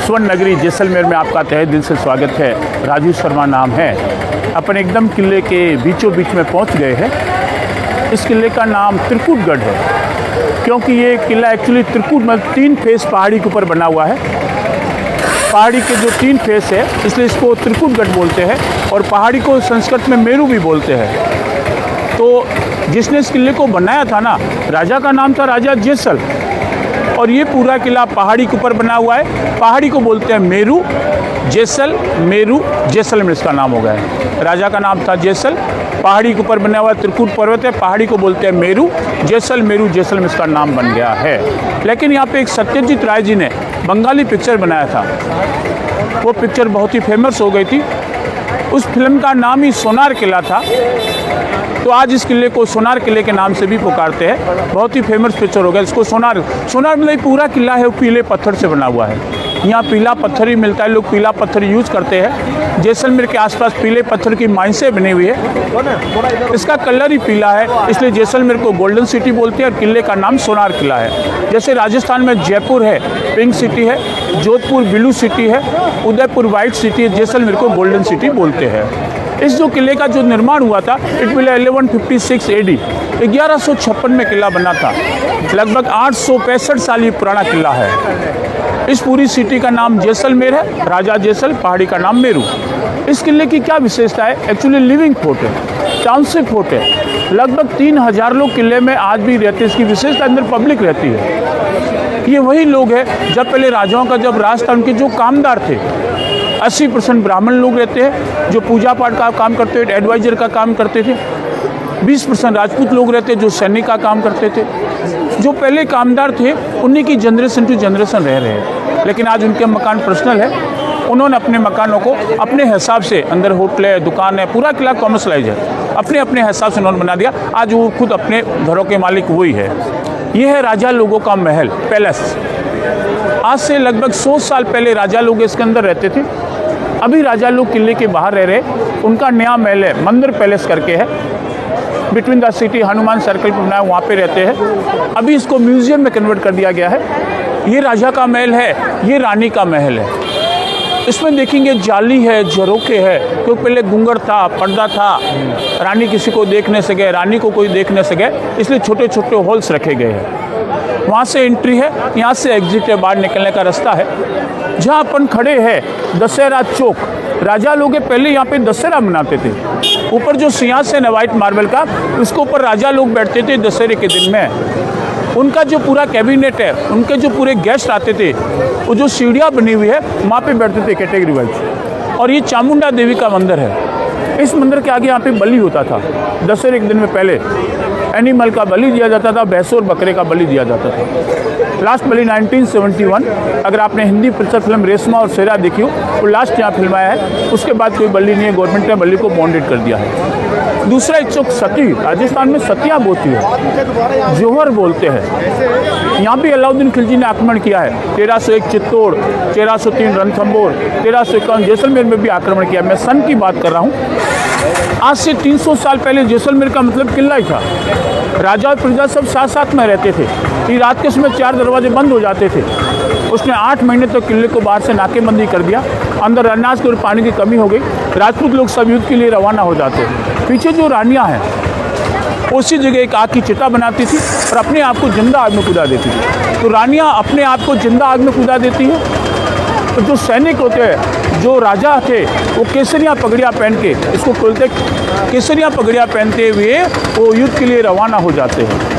स्वर्ण नगरी जैसलमेर में आपका तहे दिल से स्वागत है। राजू शर्मा नाम है। अपन एकदम किले के बीचों बीच में पहुंच गए हैं। इस किले का नाम त्रिकुटगढ़ है क्योंकि ये किला एक्चुअली त्रिकुट में 3 फेस पहाड़ी के ऊपर बना हुआ है। पहाड़ी के जो 3 फेस है इसलिए इसको त्रिकुटगढ़ बोलते हैं और पहाड़ी को संस्कृत में मेरू भी बोलते हैं। तो जिसने इस किले को बनाया था ना, राजा का नाम था राजा जैसल और ये पूरा किला पहाड़ी के ऊपर बना हुआ है। पहाड़ी को बोलते हैं मेरू, जैसलमेर इसका नाम हो गया है। राजा का नाम था जैसल, पहाड़ी के ऊपर बना हुआ त्रिकुट पर्वत है, पहाड़ी को बोलते हैं मेरू, जैसलमेर इसका नाम बन गया है। लेकिन यहाँ पे एक सत्यजीत राय जी ने बंगाली पिक्चर बनाया था, वो पिक्चर बहुत ही फेमस हो गई थी। उस फिल्म का नाम ही सोनार किला था, तो आज इस किले को सोनार किले के नाम से भी पुकारते हैं। बहुत ही फेमस पिक्चर हो गया इसको। सोनार मतलब पूरा किला है वो पीले पत्थर से बना हुआ है। यहाँ पीला पत्थर ही मिलता है, लोग पीला पत्थर यूज़ करते हैं। जैसलमेर के आसपास पीले पत्थर की माइंसें बनी हुई है, इसका कलर ही पीला है, इसलिए जैसलमेर को गोल्डन सिटी बोलते हैं और किले का नाम सोनार किला है। जैसे राजस्थान में जयपुर है, पिंक सिटी है, जोधपुर ब्लू सिटी है, उदयपुर वाइट सिटी है, जैसलमेर को गोल्डन सिटी बोलते हैं। इस जो किले का जो निर्माण हुआ था इट विल 1156 AD, 1156 में किला बना था। लगभग 865 साल ये पुराना किला है। इस पूरी सिटी का नाम जैसलमेर है, राजा जैसल, पहाड़ी का नाम मेरू। इस किले की क्या विशेषता है? एक्चुअली लिविंग फोर्ट है, टाउनशिप फोर्ट है। लगभग 3000 लोग किले में आज भी रहते हैं। इसकी विशेषता अंदर पब्लिक रहती है। ये वही लोग हैं जब पहले राजाओं का जब राज था, उनके जो कामदार थे 80% ब्राह्मण लोग रहते हैं जो पूजा पाठ का काम करते थे, एडवाइजर का काम करते थे। 20% राजपूत लोग रहते हैं जो सैनिक का काम करते थे। जो पहले कामदार थे उन्हीं की जनरेशन टू जनरेशन रह रहे हैं। लेकिन आज उनके मकान पर्सनल है, उन्होंने अपने मकानों को अपने हिसाब से, अंदर होटल है, दुकान है, पूरा किला कॉमर्शलाइज है, अपने अपने हिसाब से उन्होंने बना दिया। आज वो खुद अपने घरों के मालिक वही है। ये है राजा लोगों का महल, पैलेस। आज से लगभग 100 साल पहले राजा लोग इसके अंदर रहते थे। अभी राजा लोग किले के बाहर रह रहे, उनका नया महल है, मंदिर पैलेस करके है, between the city Hanuman circle पर बनाया, वहाँ पे रहते हैं। अभी इसको म्यूजियम में कन्वर्ट कर दिया गया है। ये राजा का महल है, ये रानी का महल है। इसमें देखेंगे जाली है, झरोखे है, क्योंकि पहले घूंघट था, पर्दा था, रानी किसी को देख नहीं सके, रानी को कोई देख नहीं सके, इसलिए छोटे छोटे हॉल्स रखे गए हैं। वहाँ से एंट्री है, यहाँ से एग्जिट है, बाहर निकलने का रास्ता है। जहाँ अपन खड़े हैं दशहरा चौक, राजा लोग पहले यहाँ पे दशहरा मनाते थे। ऊपर जो सिंहासन है वाइट मार्बल का, उसके ऊपर राजा लोग बैठते थे दशहरे के दिन में। उनका जो पूरा कैबिनेट है, उनके जो पूरे गेस्ट आते थे, वो जो सीढ़ियाँ बनी हुई है वहाँ पे बैठते थे कैटेगरी वाइज। और ये चामुंडा देवी का मंदिर है। इस मंदिर के आगे यहाँ पे बलि होता था दशहरे के दिन में। पहले एनिमल का बलि दिया जाता था, भैंस और बकरे का बलि दिया जाता था। लास्ट बलि 1971, अगर आपने हिंदी पिक्चर फिल्म रेशमा और शेरा देखी हो, वो लास्ट यहाँ फिल्माया है। उसके बाद कोई बलि नहीं है, गवर्नमेंट ने बलि को बॉन्डेड कर दिया है। दूसरा एक चौक सती, राजस्थान में सतियाँ बोती है, जोहर बोलते हैं। यहाँ भी अलाउद्दीन खिलजी ने आक्रमण किया है। 1301 चित्तौड़, 1303 रणथंभौर, 1351 जैसलमेर में भी आक्रमण किया। मैं सन की बात कर रहा हूँ। आज से 300 साल पहले जैसलमेर का मतलब किला ही था। राजा और प्रजा सब साथ साथ में रहते थे। कि रात के समय 4 दरवाजे बंद हो जाते थे। उसने 8 महीने तक किले को बाहर से नाकेबंदी कर दिया। अंदर अनाज और पानी की कमी हो गई। राजपूत लोग सब युद्ध के लिए रवाना हो जाते। पीछे जो रानियाँ हैं उसी जगह एक आग की चिता बनाती थी और अपने आप को जिंदा आग में कूदा देती थी। तो रानियाँ अपने आप को जिंदा आग में कूदा देती हैं। तो जो सैनिक होते हैं, जो राजा थे, वो केसरियाँ पगड़ियाँ पहन के, इसको बोलते केसरियाँ पगड़ियाँ पहनते हुए वो युद्ध के लिए रवाना हो जाते हैं।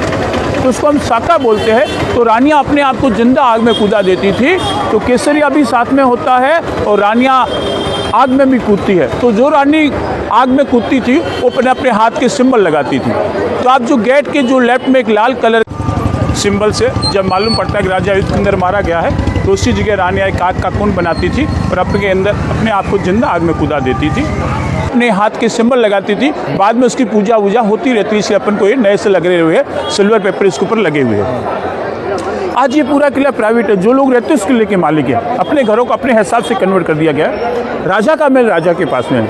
तो उसको हम साका बोलते हैं। तो रानियाँ अपने आप को जिंदा आग में कूदा देती थी। तो केसरिया भी साथ में होता है और रानियाँ आग में भी कूदती है। तो जो रानी आग में कूदती थी वो अपने हाथ के सिंबल लगाती थी। तो आप जो गेट के जो लेफ्ट में एक लाल कलर सिंबल से जब मालूम पड़ता है कि राजा युद्ध के अंदर मारा गया है, तो उसी जगह रानियाँ एक आग का कुंड बनाती थी और अपने आप को जिंदा आग में कूदा देती थी। अपने हाथ के सिंबल लगाती थी। बाद में उसकी पूजा वूजा होती रहती है। इसलिए अपन को ये नए से लगे हुए हैं, सिल्वर पेपर इसके ऊपर लगे हुए हैं। आज ये पूरा किला प्राइवेट है। जो लोग रहते हैं उस किले के मालिक हैं। अपने घरों को अपने हिसाब से कन्वर्ट कर दिया गया है। राजा का महल राजा के पास में है।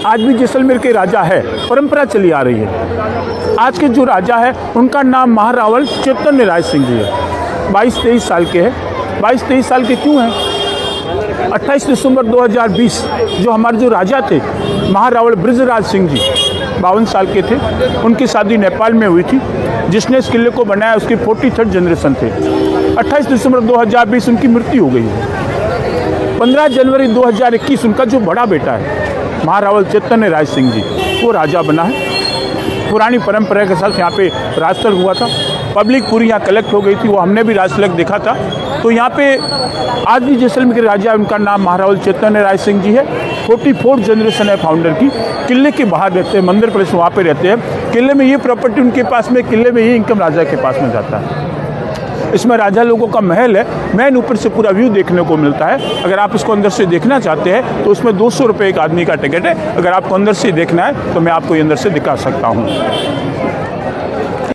आज भी जैसलमेर के राजा है, परंपरा चली आ रही है। आज के जो राजा है उनका नाम महारावल चैतन्य राय सिंह जी है। 22-23 साल के हैं। 22-23 साल के क्यों हैं? 28 दिसंबर 2020 जो हमारे जो राजा थे महारावल बृजराज सिंह जी 52 साल के थे, उनकी शादी नेपाल में हुई थी। जिसने इस किले को बनाया उसकी 43rd जनरेशन थे। 28 दिसंबर 2020 उनकी मृत्यु हो गई है। 15 जनवरी 2021 उनका जो बड़ा बेटा है महारावल चैतन्य राज सिंह जी, वो राजा बना है। पुरानी परंपरा के साथ यहाँ पे राजतिलक हुआ था, पब्लिक पूरी यहाँ कलेक्ट हो गई थी, वो हमने भी राजतिलक देखा था। तो यहाँ पे आज भी जैसलमेर के राजा, उनका नाम महारावल चैतन्य राज सिंह जी है। 44th जनरेशन है फाउंडर की। किले के बाहर रहते हैं, मंदिर प्लेस वहाँ पे रहते हैं। किले में ये प्रॉपर्टी उनके पास में, किले में ये इनकम राजा के पास में जाता है। इसमें राजा लोगों का महल है, मैन ऊपर से पूरा व्यू देखने को मिलता है। अगर आप इसको अंदर से देखना चाहते हैं तो उसमें 200 रुपये एक आदमी का टिकट है। अगर आपको अंदर से देखना है तो मैं आपको ये अंदर से दिखा सकता हूँ।